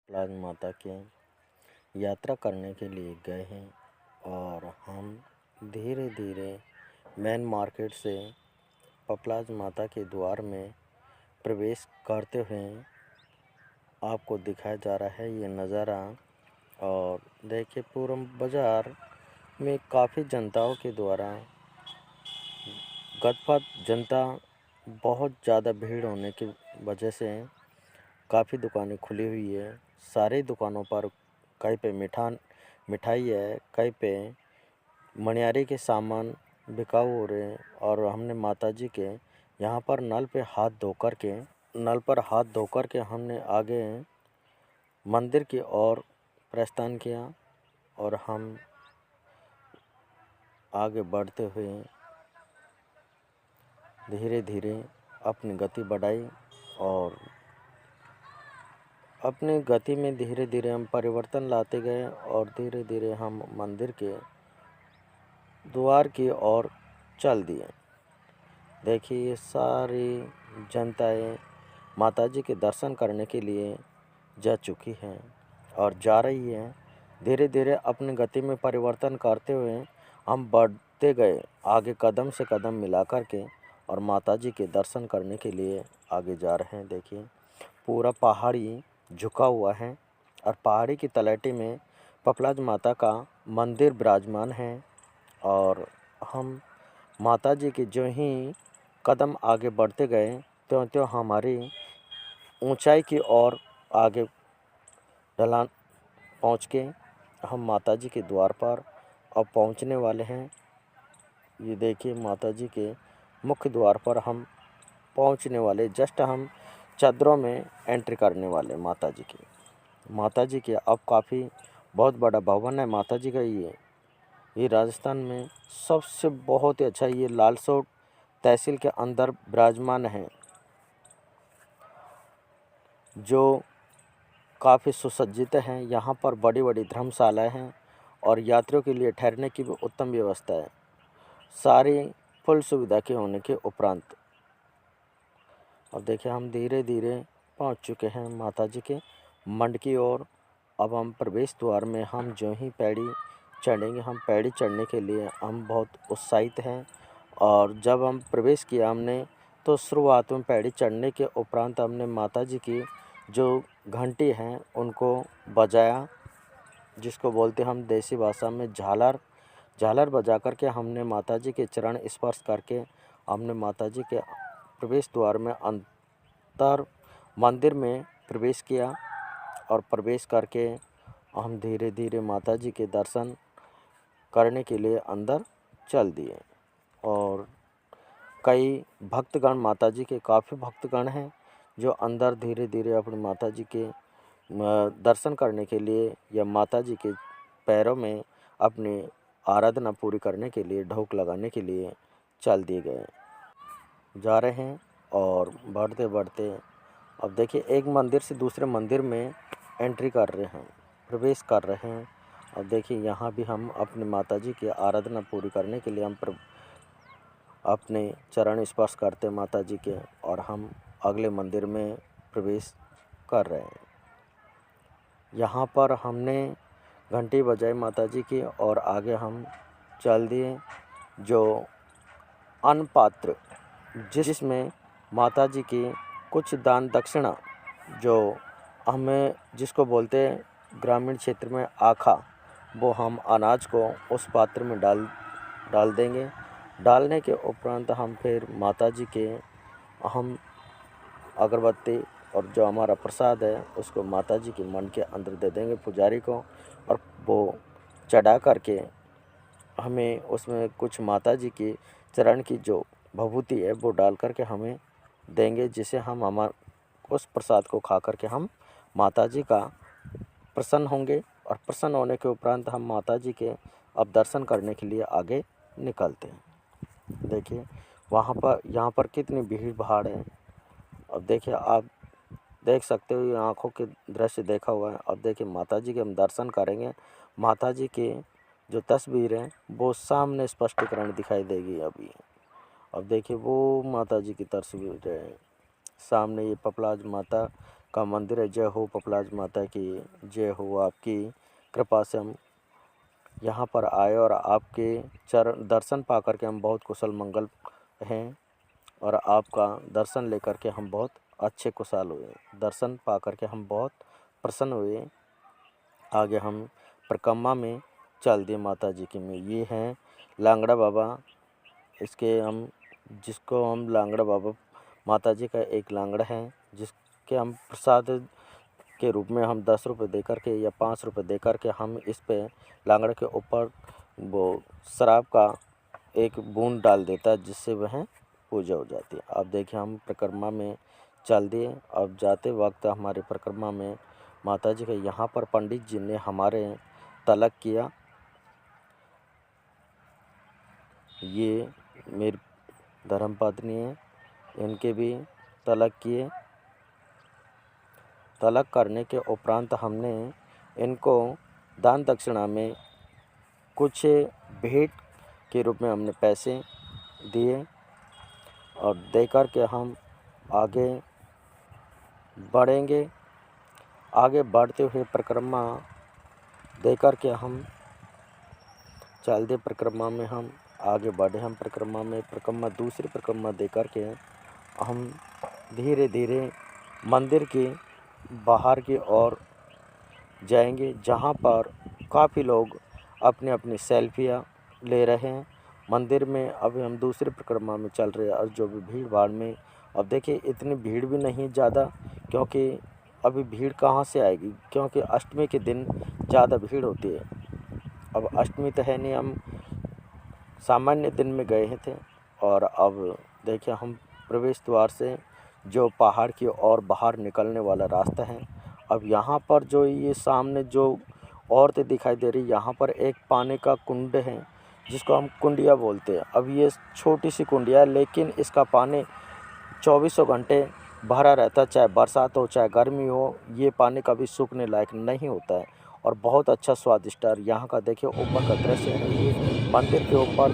पपलाज माता के यात्रा करने के लिए गए हैं और हम धीरे धीरे मेन मार्केट से पपलाज माता के द्वार में प्रवेश करते हुए आपको दिखाया जा रहा है ये नज़ारा। और देखिए पूरा बाज़ार में काफ़ी जनताओं के द्वारा गदफद जनता बहुत ज़्यादा भीड़ होने की वजह से काफ़ी दुकानें खुली हुई है। सारी दुकानों पर कहीं पे मिठाई है, कहीं पे मनिहारी के सामान बिकाऊ हो रहे हैं। और हमने माताजी के यहाँ पर नल पर हाथ धोकर के हमने आगे मंदिर की ओर प्रस्थान किया और हम आगे बढ़ते हुए धीरे धीरे अपनी गति बढ़ाई और अपनी गति में धीरे धीरे हम परिवर्तन लाते गए और धीरे धीरे हम मंदिर के द्वार की ओर चल दिए। देखिए ये सारी जनताएं माताजी के दर्शन करने के लिए जा चुकी हैं और जा रही हैं। धीरे धीरे अपनी गति में परिवर्तन करते हुए हम बढ़ते गए आगे, कदम से कदम मिला कर के, और माताजी के दर्शन करने के लिए आगे जा रहे हैं। देखिए पूरा पहाड़ी झुका हुआ है और पहाड़ी की तलहटी में पपलाज माता का मंदिर विराजमान है। और हम माताजी के जो ही कदम आगे बढ़ते गए त्यों-त्यों हमारी ऊंचाई की ओर आगे ढलान पहुंच के हम माताजी के द्वार पर अब पहुंचने वाले हैं। ये देखिए माताजी के मुख्य द्वार पर हम पहुंचने वाले, जस्ट हम चद्रों में एंट्री करने वाले माताजी के अब काफ़ी बहुत बड़ा भवन है माताजी का। ये राजस्थान में सबसे बहुत ही अच्छा, ये लालसोट तहसील के अंदर विराजमान है, जो काफ़ी सुसज्जित हैं। यहाँ पर बड़ी बड़ी धर्मशालाएँ हैं और यात्रियों के लिए ठहरने की भी उत्तम व्यवस्था है, सारी फुल सुविधा के होने के उपरांत। अब देखिए हम धीरे धीरे पहुँच चुके हैं माताजी के मंड की ओर। अब हम प्रवेश द्वार में हम जो ही पैड़ी चढ़ेंगे, हम पैड़ी चढ़ने के लिए हम बहुत उत्साहित हैं। और जब हम प्रवेश किया हमने, तो शुरुआत में पैड़ी चढ़ने के उपरांत हमने माताजी की जो घंटी हैं उनको बजाया, जिसको बोलते हम देसी भाषा में झालर बजा करके हमने माताजी के चरण स्पर्श करके हमने माताजी के प्रवेश द्वार में अंतर मंदिर में प्रवेश किया। और प्रवेश करके हम धीरे धीरे माताजी के दर्शन करने के लिए अंदर चल दिए। और कई भक्तगण, माताजी के काफ़ी भक्तगण हैं जो अंदर धीरे धीरे अपनी माताजी के दर्शन करने के लिए या माताजी के पैरों में अपनी आराधना पूरी करने के लिए, ढोक लगाने के लिए चल दिए गए जा रहे हैं। और बढ़ते बढ़ते अब देखिए एक मंदिर से दूसरे मंदिर में एंट्री कर रहे हैं, प्रवेश कर रहे हैं। अब देखिए यहाँ भी हम अपनी माताजी की आराधना पूरी करने के लिए हम अपने चरण स्पर्श करते माताजी के, और हम अगले मंदिर में प्रवेश कर रहे हैं। यहाँ पर हमने घंटी बजाई माताजी की और आगे हम चल दिए। जो अन्न पात्र जिसमें माताजी की कुछ दान दक्षिणा, जो हमें जिसको बोलते हैं ग्रामीण क्षेत्र में आखा, वो हम अनाज को उस पात्र में डाल देंगे। डालने के उपरांत हम फिर माताजी के हम अगरबत्ती और जो हमारा प्रसाद है उसको माताजी के मन के अंदर दे देंगे पुजारी को, और वो चढ़ा करके हमें उसमें कुछ माताजी की चरण की जो भभूति है वो डाल करके हमें देंगे, जिसे हम उस प्रसाद को खा करके हम माताजी का प्रसन्न होंगे। और प्रसन्न होने के उपरांत हम माताजी के अब दर्शन करने के लिए आगे निकलते हैं। देखिए यहाँ पर कितनी भीड़ भाड़ है। अब देखिए आप देख सकते हो, ये आँखों के दृश्य देखा हुआ है। अब देखिए माताजी के हम दर्शन करेंगे, माताजी की जो तस्वीर है वो सामने स्पष्टीकरण दिखाई देगी अभी। अब देखिए वो माताजी की तस्वीर है सामने, ये पपलाज माता का मंदिर है। जय हो पपलाज माता की, जय हो। आपकी कृपा से हम यहाँ पर आए और आपके चरण दर्शन पा कर के हम बहुत कुशल मंगल हैं और आपका दर्शन लेकर के हम बहुत अच्छे कुशल हुए। दर्शन पा कर के हम बहुत प्रसन्न हुए। आगे हम परिक्रमा में चल दिए माता जी की में। ये हैं लांगड़ा बाबा, इसके हम जिसको हम लांगड़ा बाबा माता जी का एक लांगड़ा है जिसके हम प्रसाद के रूप में हम 10 रुपये दे कर के या 5 रुपये दे कर के हम इस पे लांगड़े के ऊपर वो शराब का एक बूंद डाल देता है जिससे वह पूजा हो जाती है। अब देखिए हम परिक्रमा में चल दिए। अब जाते वक्त हमारे परिक्रमा में माता जी के यहाँ पर पंडित जी ने हमारे तलक किया। ये मेरी धर्मपत्नी है, इनके भी तलक किए। तलक करने के उपरांत हमने इनको दान दक्षिणा में कुछ भेंट के रूप में हमने पैसे दिए और देकर के हम आगे बढ़ेंगे। आगे बढ़ते हुए परिक्रमा देकर के हम चल दे। परिक्रमा में हम आगे बढ़े। हम परिक्रमा दूसरी परिक्रमा देकर के हम धीरे धीरे मंदिर के बाहर की ओर जाएंगे, जहां पर काफ़ी लोग अपनी अपनी सेल्फियां ले रहे हैं मंदिर में। अभी हम दूसरी परिक्रमा में चल रहे हैं और जो भी भीड़ भाड़ में, अब देखिए इतनी भीड़ भी नहीं ज़्यादा, क्योंकि अभी भीड़ कहाँ से आएगी, क्योंकि अष्टमी के दिन ज़्यादा भीड़ होती है। अब अष्टमी तो है नहीं, हम सामान्य दिन में गए थे। और अब देखिए हम प्रवेश द्वार से जो पहाड़ की ओर बाहर निकलने वाला रास्ता है। अब यहाँ पर जो ये सामने जो औरतें दिखाई दे रही, यहाँ पर एक पानी का कुंड है जिसको हम कुंडिया बोलते हैं। अब ये छोटी सी कुंडिया है, लेकिन इसका पानी 24 घंटे भरा रहता है, चाहे बरसात हो चाहे गर्मी हो। ये पानी कभी सूखने लायक नहीं होता है और बहुत अच्छा स्वादिष्ट है। यहाँ का देखिए ऊपर का दृश्य है, ये मंदिर के ऊपर